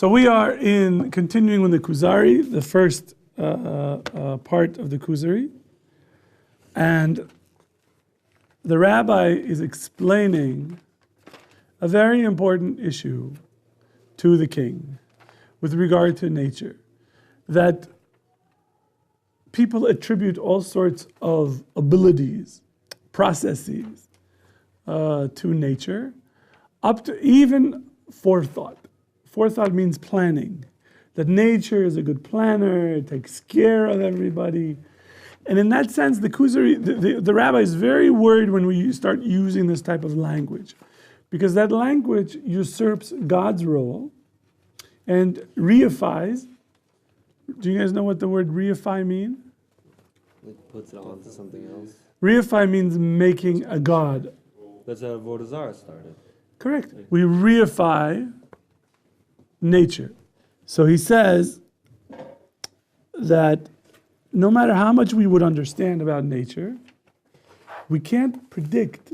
So we are continuing with the Kuzari, the first part of the Kuzari. And the rabbi is explaining a very important issue to the king with regard to nature. That people attribute all sorts of abilities, processes to nature, up to even forethought. Forethought means planning. That nature is a good planner, it takes care of everybody. And in that sense, the Kuzari, the rabbi is very worried when we start using this type of language, because that language usurps God's role and reifies. Do you guys know what the word reify means? It puts it onto something else. Reify means making a god. That's how Avodah Zarah started. Correct. We reify nature. So he says that no matter how much we would understand about nature, we can't predict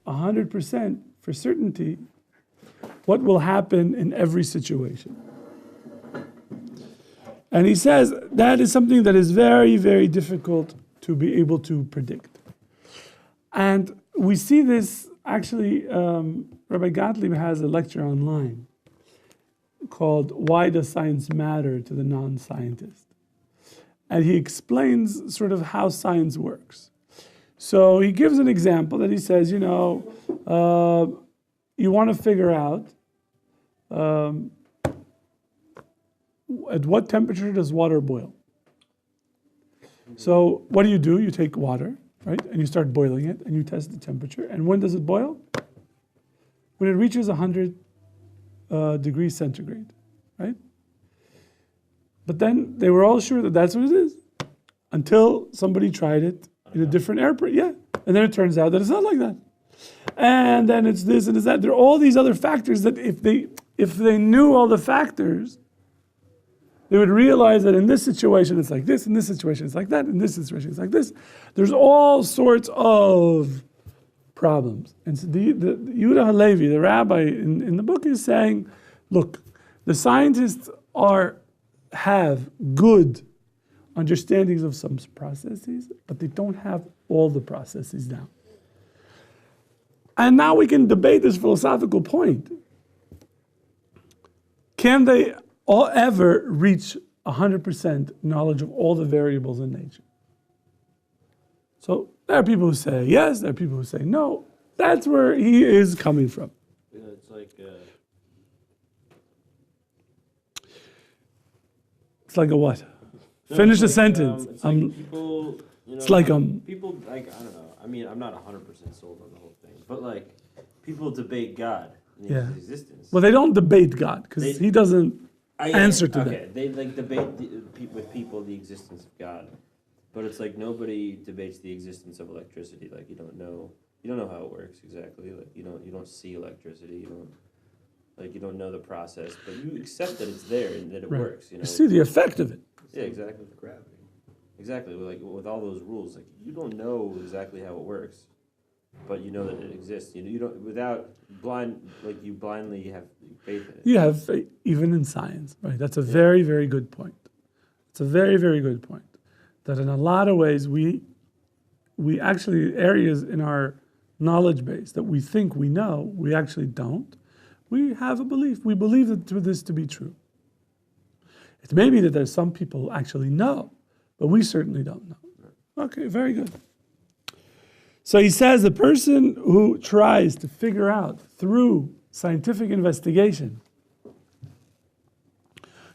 100% for certainty what will happen in every situation. And he says that is something that is very, very difficult to be able to predict. And we see this, actually, Rabbi Gottlieb has a lecture online called Why Does Science Matter to the Non-Scientist? And he explains sort of how science works. So he gives an example that he says, you want to figure out at what temperature does water boil? So what do? You take water, right? And you start boiling it and you test the temperature. And when does it boil? When it reaches 100 degrees centigrade, right? But then they were all sure that that's what it is until somebody tried it in a different airport. Yeah. And then it turns out that it's not like that. And then it's this and it's that. There are all these other factors that if they knew all the factors, they would realize that in this situation it's like this, in this situation it's like that, in this situation it's like this. There's all sorts of problems. And so the Yehuda Halevi, the rabbi in the book, is saying, look, the scientists have good understandings of some processes, but they don't have all the processes down. And now we can debate this philosophical point. Can they all ever reach 100% knowledge of all the variables in nature? So there are people who say yes, there are people who say no. That's where he is coming from. Yeah, it's like... It's like a what? Finish the sentence. It's like people, it's like people, like, I don't know. I mean, I'm not 100% sold on the whole thing, but like people debate God and his existence. Well, they don't debate God because he doesn't answer to that. They like debate with people the existence of God, but it's like nobody debates the existence of electricity. Like you don't know how it works exactly. Like you don't see electricity. You don't know the process, but you accept that it's there and that it works. You see the effect of it. Yeah, exactly. With gravity. Exactly. Like with all those rules, like you don't know exactly how it works, but you know that it exists. You don't you blindly have faith in it. You have faith, even in science, right? That's a very, very good point. It's a very, very good point. That in a lot of ways we actually, areas in our knowledge base that we think we know, we actually don't. We have a belief. We believe this to be true. It may be that there's some people who actually know, but we certainly don't know. Okay, very good. So he says the person who tries to figure out through scientific investigation,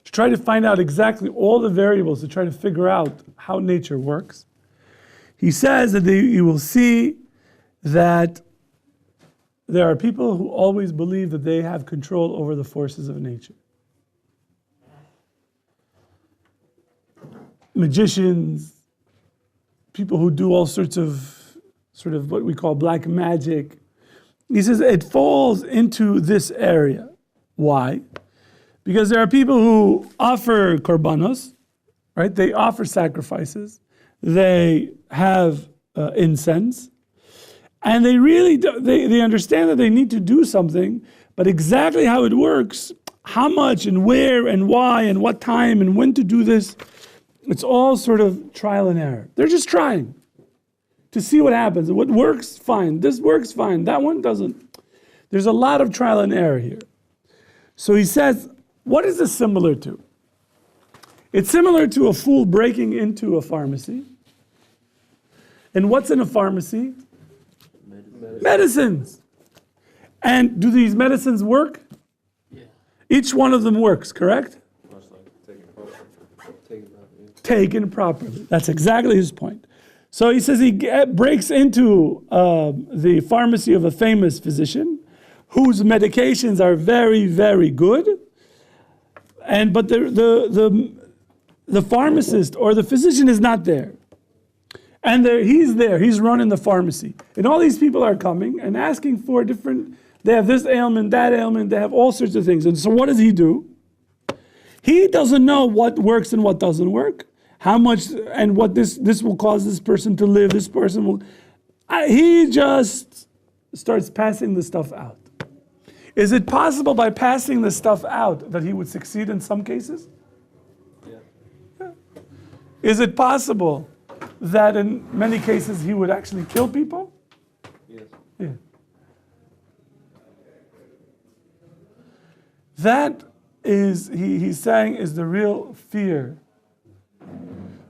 to try to find out exactly all the variables, to try to figure out how nature works, he says that you will see that there are people who always believe that they have control over the forces of nature. Magicians, people who do all sorts of sort of what we call black magic. He says it falls into this area. Why? Because there are people who offer korbanos, right? They offer sacrifices. They have incense. And they really they understand that they need to do something, but exactly how it works, how much and where and why and what time and when to do this. It's all sort of trial and error. They're just trying to see what happens. What works, fine. This works, fine. That one doesn't. There's a lot of trial and error here. So he says, what is this similar to? It's similar to a fool breaking into a pharmacy. And what's in a pharmacy? Medicines. And do these medicines work? Yeah. Each one of them works, correct? Taken properly. That's exactly his point. So he says he breaks into the pharmacy of a famous physician whose medications are very, very good. But the pharmacist or the physician is not there. And he's there, he's running the pharmacy. And all these people are coming and asking for they have this ailment, that ailment, they have all sorts of things. And so what does he do? He doesn't know what works and what doesn't work. How much and what this will cause this person to live, this person will... He just starts passing the stuff out. Is it possible by passing the stuff out that he would succeed in some cases? Yeah. Is it possible that in many cases he would actually kill people? Yes. Yeah. That is, he's saying, is the real fear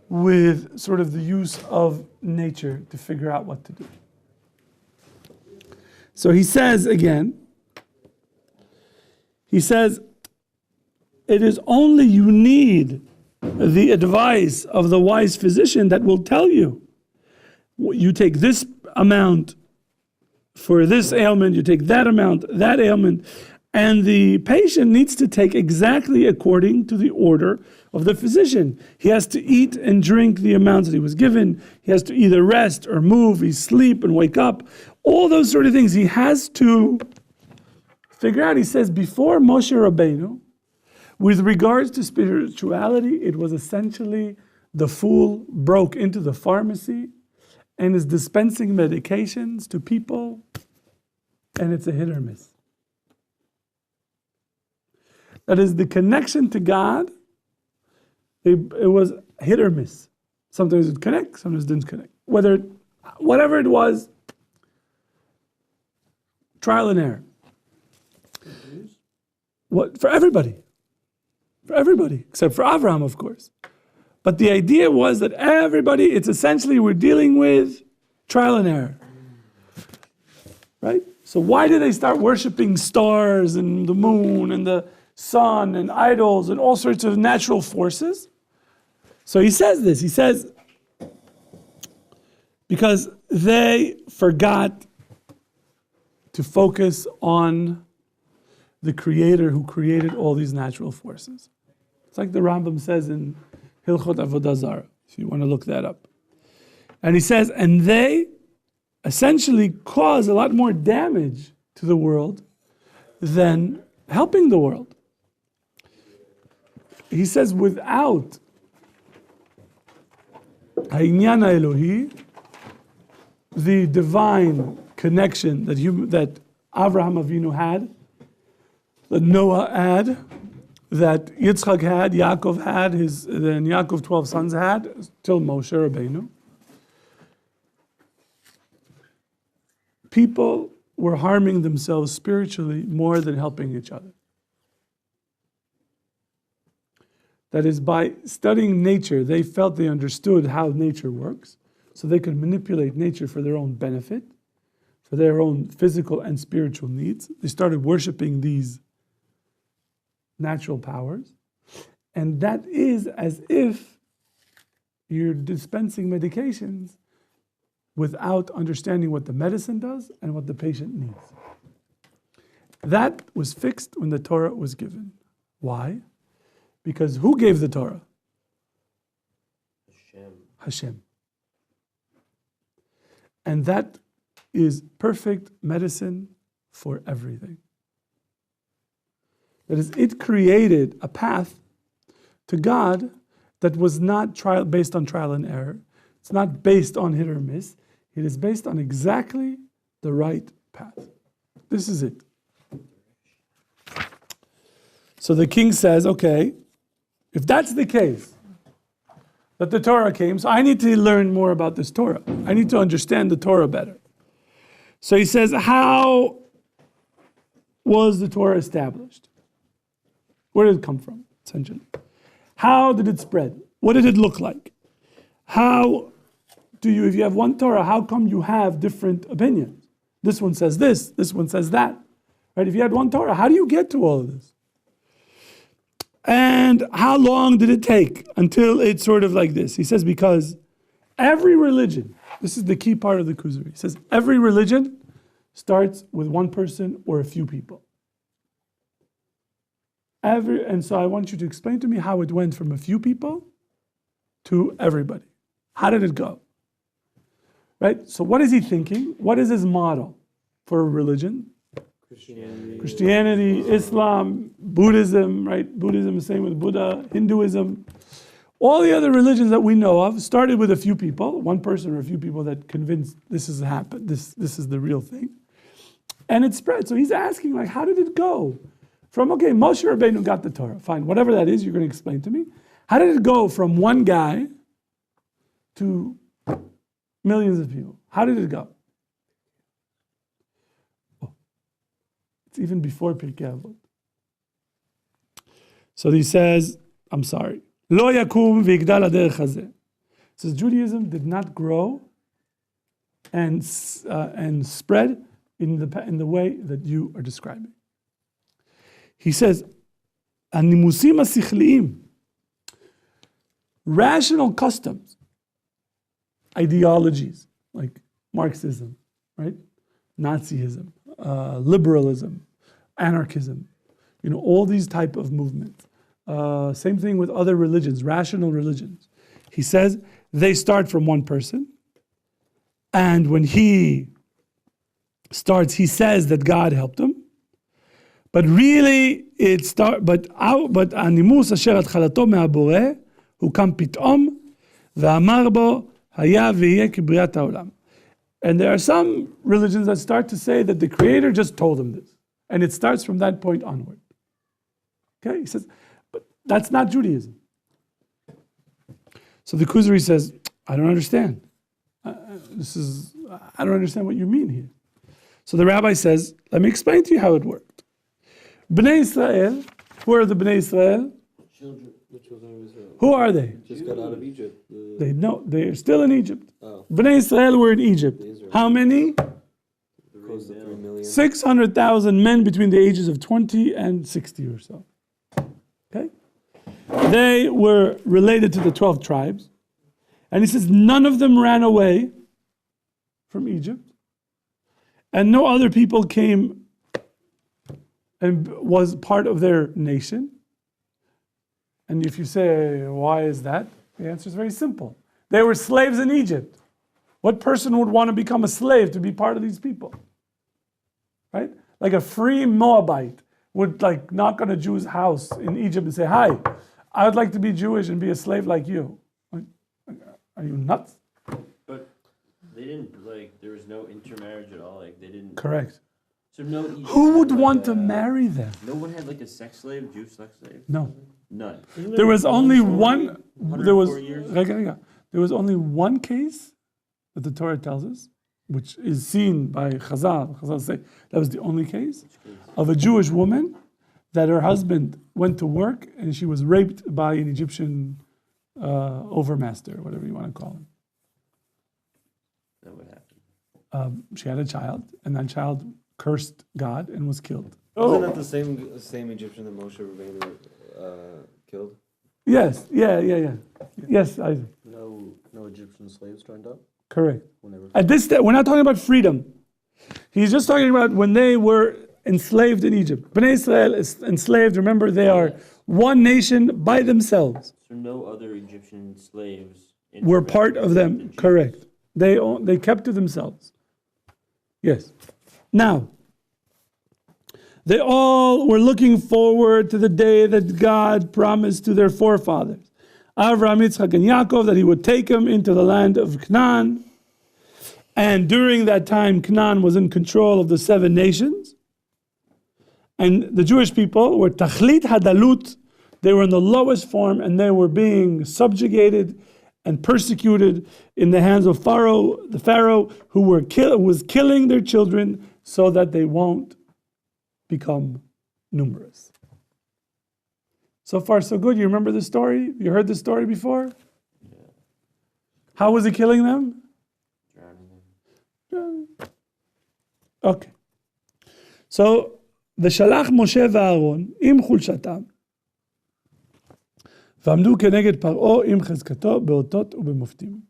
with sort of the use of nature to figure out what to do. So he says again, it is only you need the advice of the wise physician that will tell you. You take this amount for this ailment, you take that amount, that ailment, and the patient needs to take exactly according to the order of the physician. He has to eat and drink the amounts that he was given. He has to either rest or move, he sleep and wake up. All those sort of things he has to figure out. He says before Moshe Rabbeinu, with regards to spirituality, it was essentially the fool broke into the pharmacy and is dispensing medications to people, and it's a hit or miss. That is, the connection to God, it was hit or miss. Sometimes it connect, sometimes it didn't connect. Whatever it was, trial and error. For everybody, except for Avraham, of course. But the idea was that everybody, it's essentially we're dealing with trial and error. Right? So why did they start worshiping stars and the moon and the sun and idols and all sorts of natural forces? So he says this, he says, because they forgot to focus on the creator who created all these natural forces. It's like the Rambam says in Hilchot Avodah Zarah, if you want to look that up. And he says, and they essentially cause a lot more damage to the world than helping the world. He says, without Ha'inyan Elohi, the divine connection that Avraham Avinu had, that Noah had, that Yitzchak had, Yaakov had, then Yaakov 12 sons had, till Moshe Rabbeinu. People were harming themselves spiritually more than helping each other. That is, by studying nature, they felt they understood how nature works, so they could manipulate nature for their own benefit, for their own physical and spiritual needs. They started worshiping these natural powers, and that is as if you're dispensing medications without understanding what the medicine does and what the patient needs. That was fixed when the Torah was given. Why? Because who gave the Torah? Hashem. And that is perfect medicine for everything. That is, it created a path to God that was not based on trial and error. It's not based on hit or miss. It is based on exactly the right path. This is it. So the king says, okay, if that's the case, that the Torah came, so I need to learn more about this Torah. I need to understand the Torah better. So he says, how was the Torah established? Where did it come from, essentially? How did it spread? What did it look like? How do you, if you have one Torah, how come you have different opinions? This one says this one says that. Right? If you had one Torah, how do you get to all of this? And how long did it take until it's sort of like this? He says, because every religion, this is the key part of the Kuzari, he says, every religion starts with one person or a few people. And so I want you to explain to me how it went from a few people to everybody. How did it go? Right? So what is he thinking? What is his model for a religion? Christianity, Islam, Buddhism, right? Buddhism is same with Buddha, Hinduism. All the other religions that we know of started with a few people, one person or a few people that convinced this has happened, this is the real thing. And it spread. So he's asking, like, how did it go? From, okay, Moshe Rabbeinu got the Torah. Fine, whatever that is, you're going to explain to me. How did it go from one guy to millions of people? How did it go? It's even before Pirkei Avot. So he says, I'm sorry. Lo yakum v'yigdal haderech hazeh. It says Judaism did not grow and spread in the way that you are describing. He says, Animusim hasichliim, rational customs, ideologies like Marxism, right? Nazism, liberalism, anarchism, all these type of movements. Same thing with other religions, rational religions. He says they start from one person, and when he starts, he says that God helped him, but really it start. But animus asher atchalato me'aboreh hukam pitom ve'amar bo haya v'yeh kibriat haolam. And there are some religions that start to say that the Creator just told them this. And it starts from that point onward. Okay, he says, but that's not Judaism. So the Kuzari says, I don't understand. I don't understand what you mean here. So the rabbi says, let me explain to you how it worked. Bnei Israel, who are the Bnei Israel? The children of Israel. Who are they? Just got out of Egypt. They're still in Egypt. Oh. Bnei Israel were in Egypt. How many? Close to 3 million. 600,000 men between the ages of 20 and 60 or so. Okay? They were related to the 12 tribes. And he says none of them ran away from Egypt. And no other people came and was part of their nation. And if you say, why is that? The answer is very simple. They were slaves in Egypt. What person would want to become a slave to be part of these people? Right? Like a free Moabite would knock on a Jew's house in Egypt and say, hi, I would like to be Jewish and be a slave like you. Are you nuts? But they didn't, there was no intermarriage at all. They didn't. Correct. So no. Who would want to marry them? No one had a sex slave, Jewish sex slave? No. None. There was only one. There was years? There was only one case that the Torah tells us, which is seen by Chazal. Chazal say that was the only case of a Jewish woman that her husband went to work and she was raped by an Egyptian overmaster, whatever you want to call him. That would happen. She had a child, and that child cursed God and was killed. Wasn't that the same Egyptian that Moshe Rabbeinu killed? Yes, yeah. Yes, Isaac. No Egyptian slaves turned up? Correct. Whenever. At this step, we're not talking about freedom. He's just talking about when they were enslaved in Egypt. Bnei Israel is enslaved. Remember, they are one nation by themselves. So no other Egyptian slaves Were part of them. Correct. They kept to themselves. Yes. Now, they all were looking forward to the day that God promised to their forefathers, Avraham, Yitzchak, and Yaakov, that he would take them into the land of Canaan. And during that time, Canaan was in control of the 7 nations. And the Jewish people were tachlit hadalut. They were in the lowest form, and they were being subjugated and persecuted in the hands of the Pharaoh, who was killing their children so that they won't become numerous. So far, so good. You remember the story? You heard the story before? Yeah. How was he killing them? Drowning them. Okay. So, ושלח משה ואהרון עם חולשתם, ועמדו כנגד פרעה עם חזקתו באותות ובמופתים.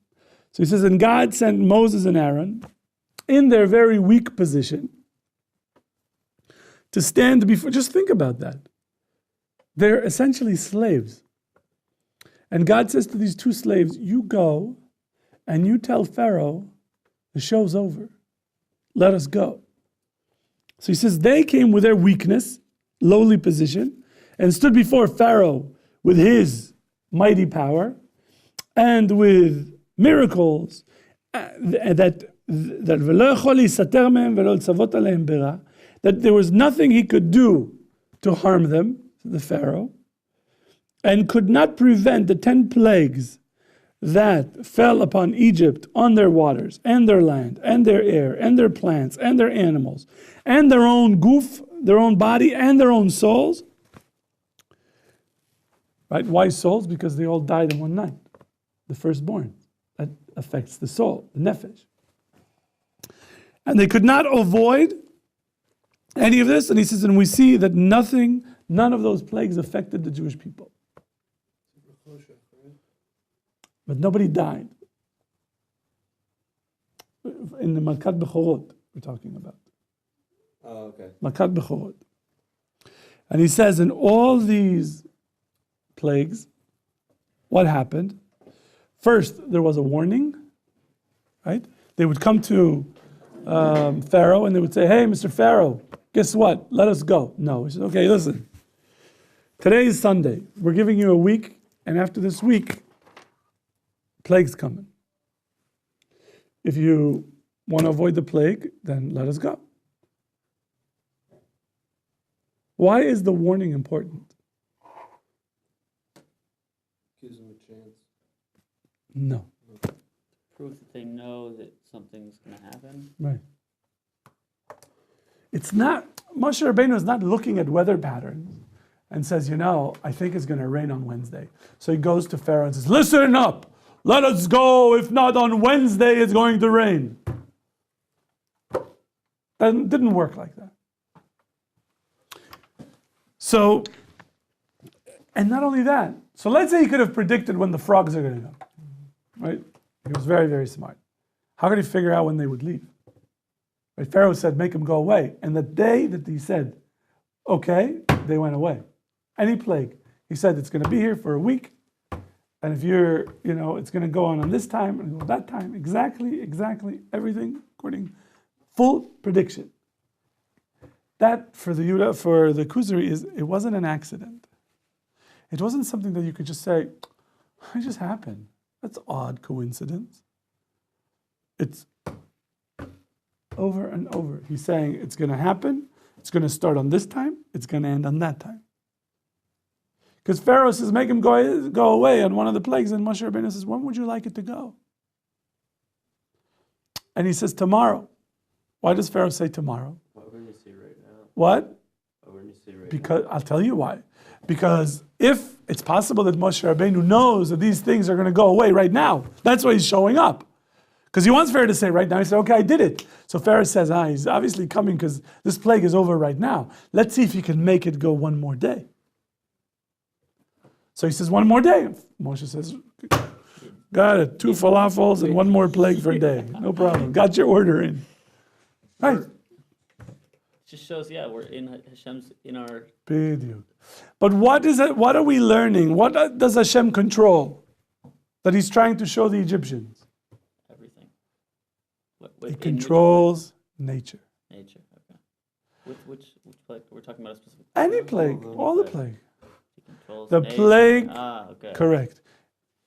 So he says, and God sent Moses and Aaron in their very weak position to stand before, just think about that. They're essentially slaves. And God says to these two slaves, you go and you tell Pharaoh, the show's over. Let us go. So he says they came with their weakness, lowly position, and stood before Pharaoh with his mighty power and with miracles that there was nothing he could do to harm them, the Pharaoh, and could not prevent the 10 plagues that fell upon Egypt on their waters and their land and their air and their plants and their animals and their own goof, their own body and their own souls. Right? Why souls? Because they all died in one night. The firstborn. That affects the soul, the nefesh. And they could not avoid any of this. And he says, and we see that none of those plagues affected the Jewish people. But nobody died. In the Makat Bechorot, we're talking about. Oh, okay. Makat Bechorot. And he says, in all these plagues, what happened? First, there was a warning, right? They would come to Pharaoh and they would say, hey, Mr. Pharaoh, guess what? Let us go. No, he said, okay, listen. Today is Sunday. We're giving you a week, and after this week, plague's coming. If you want to avoid the plague, then let us go. Why is the warning important? Gives them a chance. No. Proof that they know that something's going to happen. Right. It's not, Moshe Rabbeinu is not looking at weather patterns and says, I think it's going to rain on Wednesday. So he goes to Pharaoh and says, listen up. Let us go. If not on Wednesday, it's going to rain. That didn't work like that. So, and not only that. So let's say he could have predicted when the frogs are going to go. Right? He was very, very smart. How could he figure out when they would leave? Right? Pharaoh said, make them go away. And the day that he said, okay, they went away. Any plague. He said, it's going to be here for a week. And if you're, it's going to go on this time and go that time, exactly, everything according, full prediction. That for the Kuzari it wasn't an accident. It wasn't something that you could just say, it just happened. That's odd coincidence. It's over and over. He's saying it's going to happen. It's going to start on this time. It's going to end on that time. Because Pharaoh says, make him go away on one of the plagues. And Moshe Rabbeinu says, when would you like it to go? And he says, tomorrow. Why does Pharaoh say tomorrow? Why wouldn't you say right now? What? Why wouldn't you say right Because I'll tell you why. Because if it's possible that Moshe Rabbeinu knows that these things are going to go away right now, that's why he's showing up. Because he wants Pharaoh to say right now, he said, okay, I did it. So Pharaoh says, he's obviously coming because this plague is over right now. Let's see if he can make it go one more day. So he says, one more day. Moshe says, got it. 2 falafels and one more plague for a day. No problem. Got your order in. Right. It just shows, we're in Hashem's, in our... B'diuk. But what is it? What are we learning? What does Hashem control that he's trying to show the Egyptians? Everything. He controls nature. Nature, okay. Which plague? We're talking about a specific... Any plague, all the plague. The plague, okay. Correct.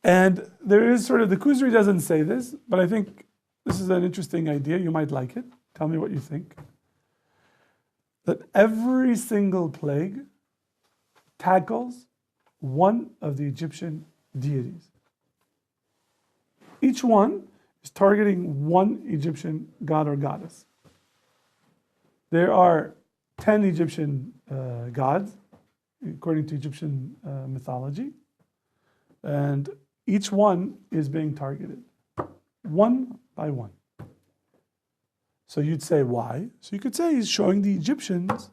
And there is the Kuzari doesn't say this, but I think this is an interesting idea. You might like it. Tell me what you think. that every single plague tackles one of the Egyptian deities. Each one is targeting one Egyptian god or goddess. There are 10 Egyptian gods, according to Egyptian mythology, and each one is being targeted, one by one. So you'd say, why? So you could say he's showing the Egyptians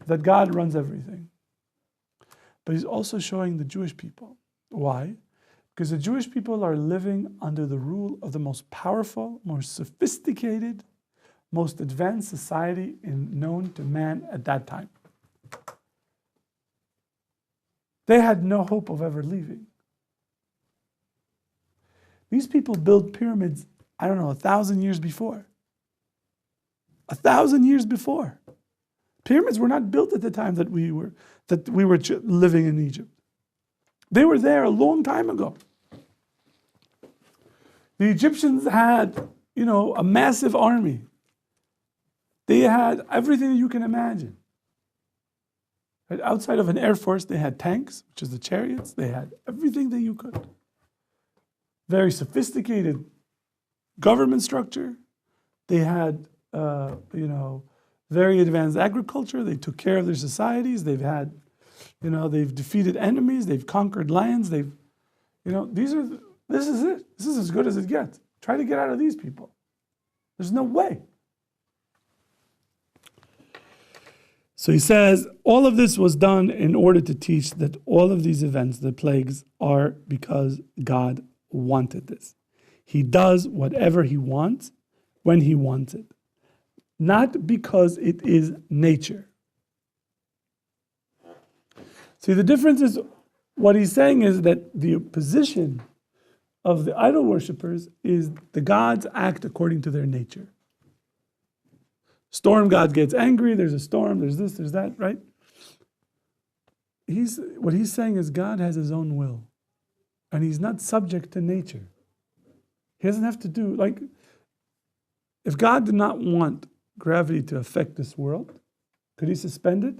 that God runs everything. But he's also showing the Jewish people. Why? Because the Jewish people are living under the rule of the most powerful, most sophisticated, most advanced society known to man at that time. They had no hope of ever leaving. These people built pyramids, 1,000 years before. 1,000 years before. Pyramids were not built at the time that we were living in Egypt. They were there a long time ago. The Egyptians had, a massive army. They had everything that you can imagine. Right? Outside of an air force, they had tanks, which is the chariots. They had everything that you could. Very sophisticated government structure. They had, very advanced agriculture. They took care of their societies. They've had, they've defeated enemies. They've conquered lands. This is it. This is as good as it gets. Try to get out of these people. There's no way. So he says, all of this was done in order to teach that all of these events, the plagues, are because God wanted this. He does whatever he wants when he wants it. Not because it is nature. See, the difference is, what he's saying is that the position of the idol worshippers is the gods act according to their nature. Storm god gets angry, there's a storm, there's this, there's that, right? What he's saying is God has his own will. And he's not subject to nature. He doesn't have to do, if God did not want gravity to affect this world, could he suspend it?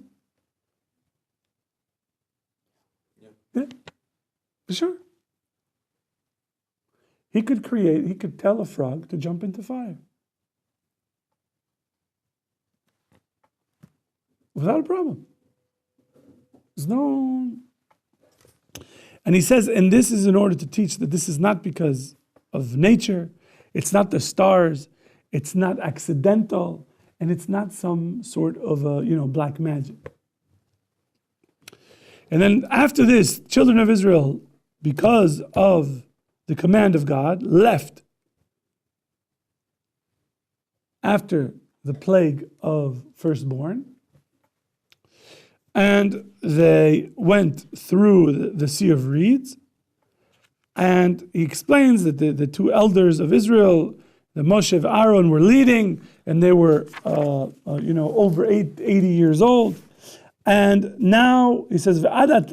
Yeah, for sure. He could tell a frog to jump into fire. Without a problem. There's no... And he says, and this is in order to teach that this is not because of nature, it's not the stars, it's not accidental, and it's not some sort of black magic. And then after this, children of Israel, because of the command of God, left after the plague of firstborn, and they went through the Sea of Reeds, and he explains that the two elders of Israel, the Moshe and Aaron, were leading, and they were, over 80 years old. And now, he says, up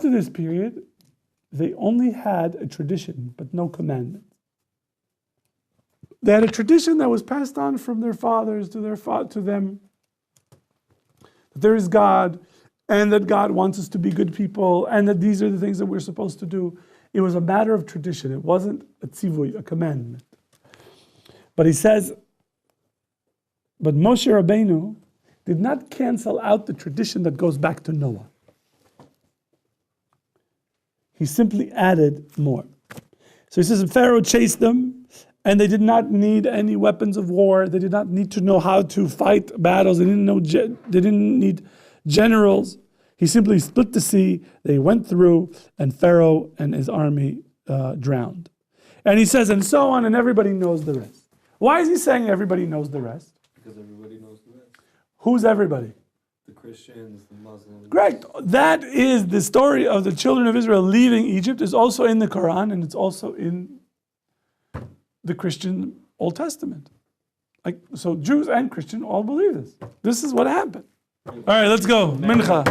to this period, they only had a tradition, but no commandment. They had a tradition that was passed on from their fathers to them. That there is God, and that God wants us to be good people, and that these are the things that we're supposed to do. It was a matter of tradition. It wasn't a tzivui, a commandment. But he says, but Moshe Rabbeinu did not cancel out the tradition that goes back to Noah. He simply added more. So he says, Pharaoh chased them, and they did not need any weapons of war. They did not need to know how to fight battles. They didn't need generals. He simply split the sea. They went through, and Pharaoh and his army drowned. And he says, and so on, and everybody knows the rest. Why is he saying everybody knows the rest? Because everybody knows the rest. Who's everybody? The Christians, the Muslims. Correct. That is the story of the children of Israel leaving Egypt. Is also in the Quran, and it's also in the Christian Old Testament. So Jews and Christians all believe this. This is what happened. All right, let's go. Mincha.